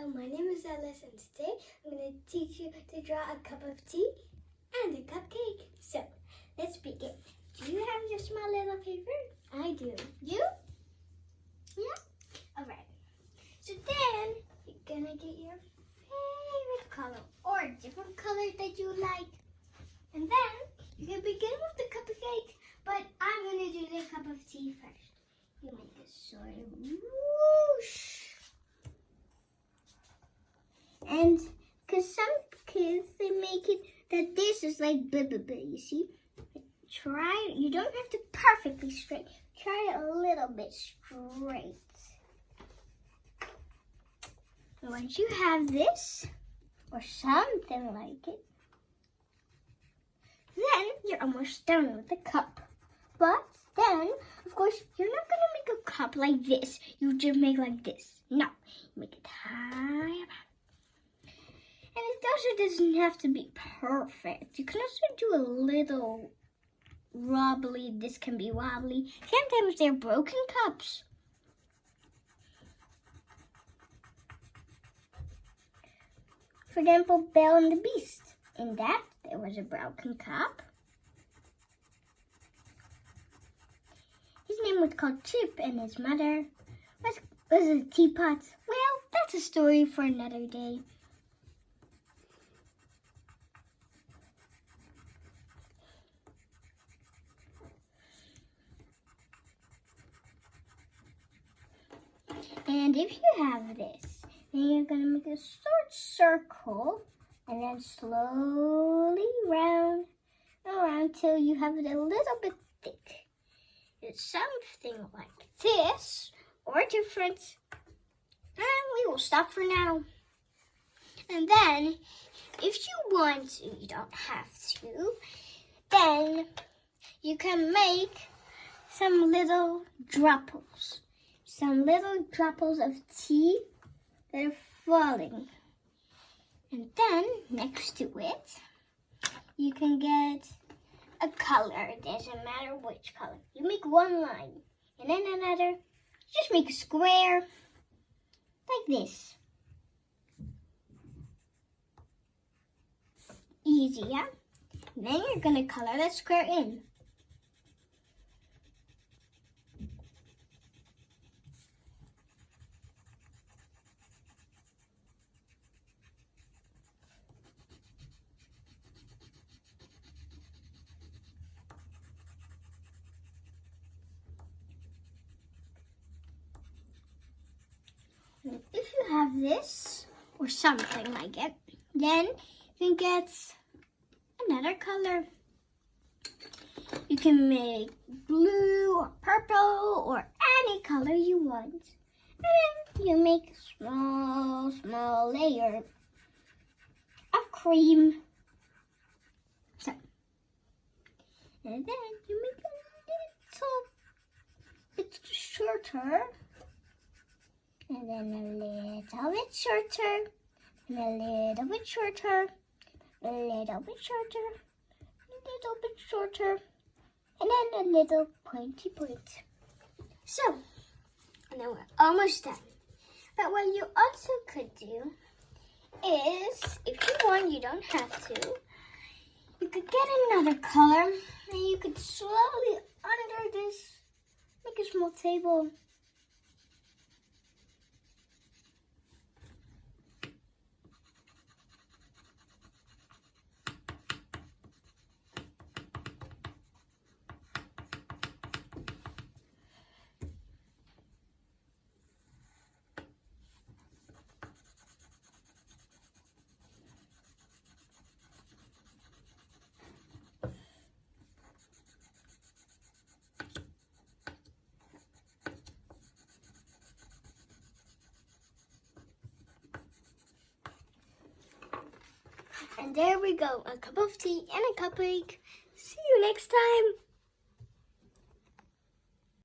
Hello, my name is Alice, and today I'm going to teach you to draw a cup of tea and a cupcake. So, let's begin. Do you have your small little paper? I do. You? Yeah? Alright. So then, you're going to get your favorite color or a different color that you like. And then, you can begin with the cupcake, but I'm going to do the cup of tea first. You make a sort of whoosh. And because some kids, they make it that this is like blah, blah, blah, you see? Try, you don't have to perfectly straight. Try it a little bit straight. And once you have this, or something like it, then you're almost done with the cup. But then, of course, you're not going to make a cup like this. You just make like this. No, you make it high up. And it also doesn't have to be perfect. You can also do a little wobbly. This can be wobbly. Sometimes they're broken cups. For example, Belle and the Beast. In that, there was a broken cup. His name was called Chip, and his mother was a teapot. Well, that's a story for another day. And if you have this, then you're going to make a short circle and then slowly round around till you have it a little bit thick. It's something like this or different. And we will stop for now. And then, if you want to, you don't have to, then you can make some little dropples. Some little dropples of tea that are falling. And then, next to it, you can get a color. It doesn't matter which color. You make one line, and then another. Just make a square, like this. Easy, yeah? And then you're going to color that square in. If you have this, or something like it, then you can get another color. You can make blue or purple or any color you want. And then you make a small layer of cream. So, and then you make a little bit shorter. And then a little bit shorter, and a little bit shorter, a little bit shorter, a little bit shorter, and then a little pointy point. So, and then we're almost done. But what you also could do is, if you want, you don't have to, you could get another color, and you could slowly under this make a small table. And there we go, a cup of tea and a cupcake. See you next time.